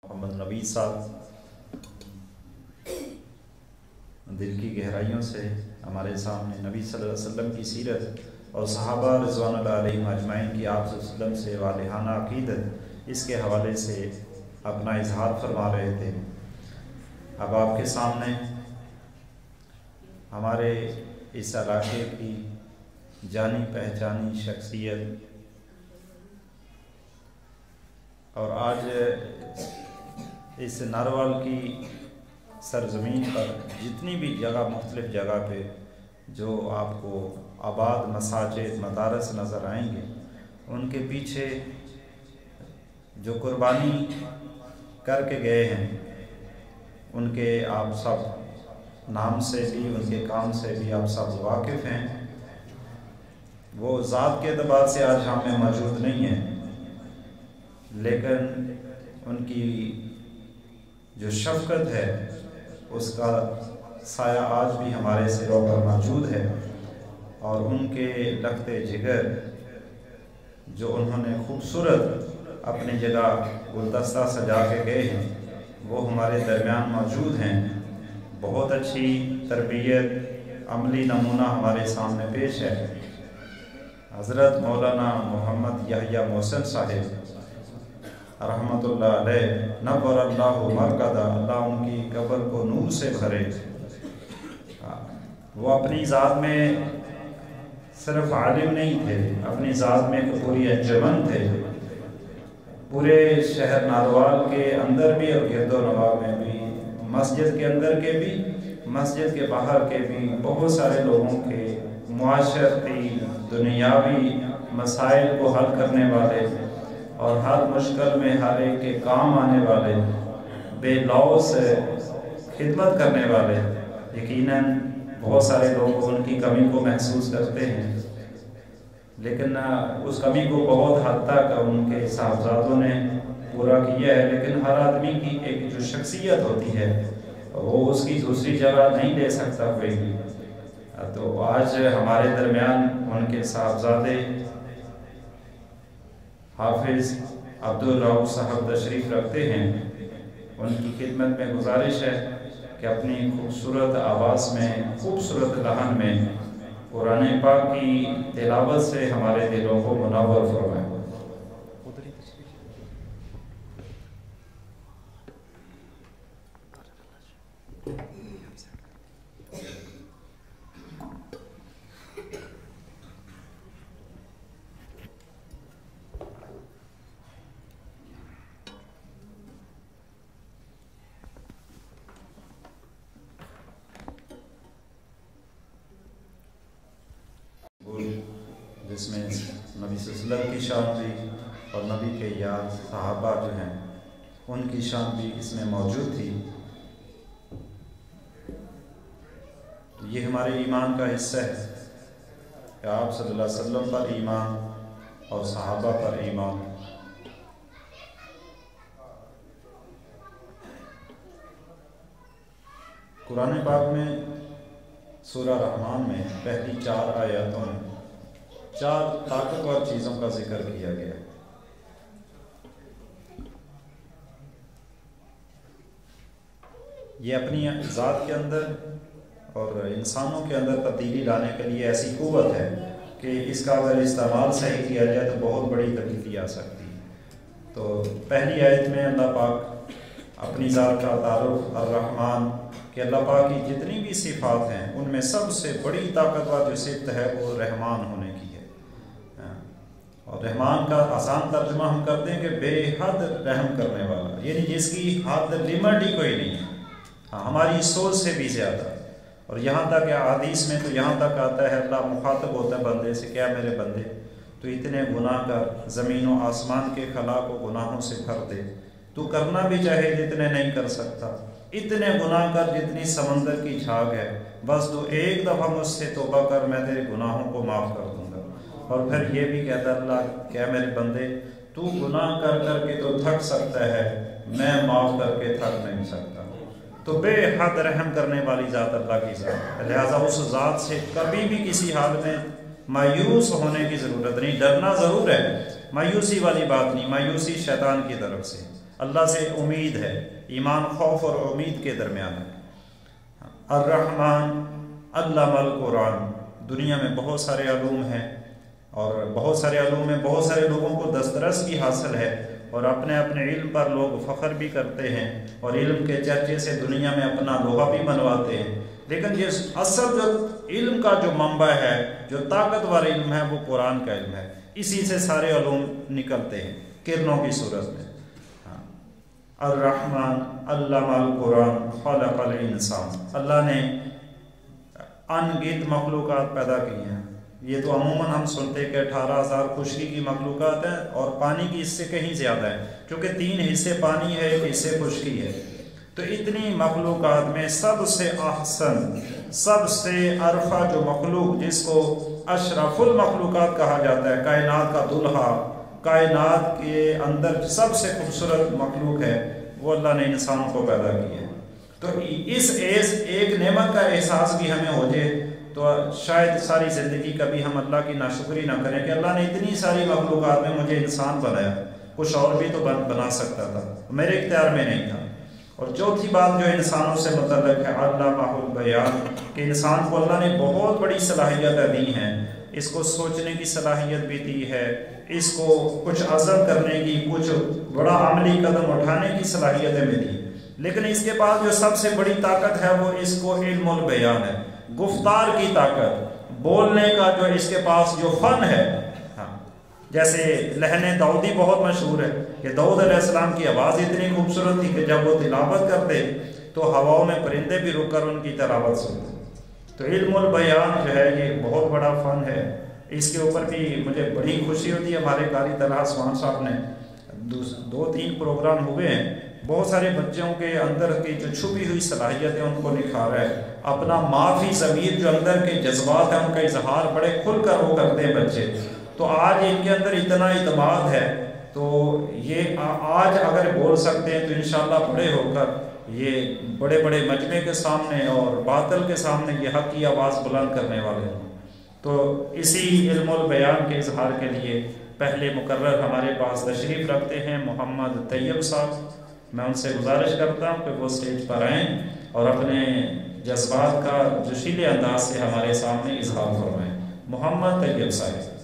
محمد نبی صاحب دل کی گہرائیوں سے ہمارے سامنے نبی صلی اللہ علیہ وسلم کی سیرت اور صحابہ رضوان اللہ علیہم اجمعین کی آپ صلی اللہ علیہ وسلم سے والہانہ عقیدت اس کے حوالے سے اپنا اظہار فرما رہے تھے۔ اب آپ کے سامنے ہمارے اس علاقے کی جانی پہچانی شخصیت اور آج اس ناروال کی سرزمین پر جتنی بھی جگہ مختلف جگہ پہ جو آپ کو آباد مساجد مدارس نظر آئیں گے، ان کے پیچھے جو قربانی کر کے گئے ہیں ان کے آپ سب نام سے بھی ان کے کام سے بھی آپ سب واقف ہیں۔ وہ ذات کے اعتبار سے آج ہم میں موجود نہیں ہیں، لیکن ان کی جو شفقت ہے اس کا سایہ آج بھی ہمارے سروں پر موجود ہے، اور ان کے لختے جگر جو انہوں نے خوبصورت اپنی جگہ گلدستہ سجا کے گئے ہیں وہ ہمارے درمیان موجود ہیں۔ بہت اچھی تربیت عملی نمونہ ہمارے سامنے پیش ہے۔ حضرت مولانا محمد یحییٰ محسن صاحب رحمۃ اللہ علیہ نور اللہ مرکزہ، اللہ ان کی قبر کو نور سے بھرے۔ وہ اپنی ذات میں صرف عالم نہیں تھے، اپنی ذات میں ایک پوری انجمن تھے۔ پورے شہر ناروال کے اندر بھی اور گرد و نواح میں بھی، مسجد کے اندر کے بھی مسجد کے باہر کے بھی بہت سارے لوگوں کے معاشرتی دنیاوی مسائل کو حل کرنے والے اور ہر مشکل میں ہر ایک کے کام آنے والے، بے لوث خدمت کرنے والے۔ یقیناً بہت سارے لوگ ان کی کمی کو محسوس کرتے ہیں، لیکن اس کمی کو بہت حد تک ان کے صاحبزادوں نے پورا کیا ہے۔ لیکن ہر آدمی کی ایک جو شخصیت ہوتی ہے وہ اس کی دوسری جگہ نہیں لے سکتا کوئی بھی۔ تو آج ہمارے درمیان ان کے صاحبزادے حافظ عبدالرؤف صاحب تشریف رکھتے ہیں۔ ان کی خدمت میں گزارش ہے کہ اپنی خوبصورت آواز میں خوبصورت لحن میں قرآن پاک کی تلاوت سے ہمارے دلوں کو منور فرمائیں۔ جس میں نبی صلی اللہ علیہ وسلم کی شان بھی اور نبی کے یاد صحابہ جو ہیں ان کی شان بھی اس میں موجود تھی۔ یہ ہمارے ایمان کا حصہ ہے کہ آپ صلی اللہ علیہ وسلم پر ایمان اور صحابہ پر ایمان۔ قرآن پاک میں سورہ رحمان میں پہلی 4 آیاتوں میں 4 طاقتور چیزوں کا ذکر کیا گیا ہے۔ یہ اپنی ذات کے اندر اور انسانوں کے اندر تبدیلی لانے کے لیے ایسی قوت ہے کہ اس کا اگر استعمال صحیح کیا جائے تو بہت بڑی تبدیلی آ سکتی ہے۔ تو پہلی آیت میں اللہ پاک اپنی ذات کا تعارف الرحمن کہ اللہ پاک کی جتنی بھی صفات ہیں ان میں سب سے بڑی طاقتور جو صفت ہے وہ رحمان ہونے کی ہے۔ اور رحمان کا آسان ترجمہ ہم کرتے ہیں کہ بے حد رحم کرنے والا، یعنی جس کی حد لمٹ ہی کوئی نہیں ہے، ہماری سوچ سے بھی زیادہ۔ اور یہاں تک احادیث میں تو یہاں تک آتا ہے اللہ مخاطب ہوتا ہے بندے سے، کیا میرے بندے تو اتنے گناہ کر، زمین و آسمان کے خلا کو گناہوں سے بھر دے، تو کرنا بھی چاہے جتنے نہیں کر سکتا، اتنے گناہ کر جتنی سمندر کی جھاگ ہے، بس تو ایک دفعہ مجھ سے توبہ کر، میں تیرے گناہوں کو معاف کر دوں گا۔ اور پھر یہ بھی کہتا اللہ کیا میرے بندے تو گناہ کر کر کے تو تھک سکتا ہے، میں معاف کر کے تھک نہیں سکتا۔ تو بے حد رحم کرنے والی ذات اللہ کی ذات، لہٰذا اس ذات سے کبھی بھی کسی حال میں مایوس ہونے کی ضرورت نہیں۔ ڈرنا ضرور ہے، مایوسی والی بات نہیں، مایوسی شیطان کی طرف سے۔ اللہ سے امید ہے، ایمان خوف اور امید کے درمیان ہے۔ الرحمن علم القرآن، دنیا میں بہت سارے علوم ہیں اور بہت سارے علوم میں بہت سارے لوگوں کو دسترس بھی حاصل ہے اور اپنے اپنے علم پر لوگ فخر بھی کرتے ہیں اور علم کے چرچے سے دنیا میں اپنا لوہا بھی بنواتے ہیں، لیکن یہ اصل جو علم کا جو منبع ہے، جو طاقتور علم ہے، وہ قرآن کا علم ہے۔ اسی سے سارے علوم نکلتے ہیں کرنوں کی صورت میں۔ الرحمن علم القرآن خلق الانسان، اللہ نے ان گنت مخلوقات پیدا کی ہیں۔ یہ تو عموماً ہم سنتے کہ 18,000 خشکی کی مخلوقات ہیں اور پانی کی اس سے کہیں زیادہ ہے، چونکہ 3 حصے پانی ہے، 1 حصے خشکی ہے۔ تو اتنی مخلوقات میں سب سے احسن، سب سے ارفع جو مخلوق، جس کو اشرف المخلوقات کہا جاتا ہے، کائنات کا دلہا، کائنات کے اندر سب سے خوبصورت مخلوق ہے، وہ اللہ نے انسانوں کو پیدا کیا ہے۔ تو اس ایک نعمت کا احساس بھی ہمیں ہو جائے تو شاید ساری زندگی کبھی ہم اللہ کی ناشکری نہ کریں کہ اللہ نے اتنی ساری مخلوقات میں مجھے انسان بنایا، کچھ اور بھی تو بنا سکتا تھا، میرے اختیار میں نہیں تھا۔ اور چوتھی بات جو انسانوں سے متعلق ہے، علمہ البیان، کہ انسان کو اللہ نے بہت بڑی صلاحیتیں دی ہیں، اس کو سوچنے کی صلاحیت بھی دی ہے، اس کو کچھ عزم کرنے کی، کچھ بڑا عملی قدم اٹھانے کی صلاحیتیں بھی دی، لیکن اس کے بعد جو سب سے بڑی طاقت ہے وہ اس کو علم البیان ہے، گفتار کی طاقت، بولنے کا جو اس کے پاس جو فن ہے۔ جیسے لہن داؤدی بہت مشہور ہے کہ داؤد علیہ السلام کی آواز اتنی خوبصورت تھی کہ جب وہ تلاوت کرتے تو ہواؤں میں پرندے بھی رک کر ان کی تلاوت سنتے۔ تو علم البیان جو ہے یہ بہت بڑا فن ہے، اس کے اوپر بھی مجھے بڑی خوشی ہوتی ہے۔ ہمارے قاری طلحہ عثمان صاحب نے 2-3 پروگرام ہوئے ہیں، بہت سارے بچوں کے اندر کی جو چھپی ہوئی صلاحیتیں ان کو نکھارا ہے، اپنا معافی ضمیر جو اندر کے جذبات ہیں ان کا اظہار بڑے کھل کر وہ کرتے ہیں بچے۔ تو آج ان کے اندر اتنا اعتماد ہے، تو یہ آج اگر بول سکتے ہیں تو انشاءاللہ بڑے ہو کر یہ بڑے بڑے مجمع کے سامنے اور باطل کے سامنے یہ حق کی آواز بلند کرنے والے ہیں۔ تو اسی علم البیان کے اظہار کے لیے پہلے مقرر ہمارے پاس تشریف رکھتے ہیں محمد طیب صاحب، میں ان سے گزارش کرتا ہوں کہ وہ اسٹیج پر آئیں اور اپنے جذبات کا جوشیلے انداز سے ہمارے سامنے اظہار فرمائیں۔ محمد طیب صاحب۔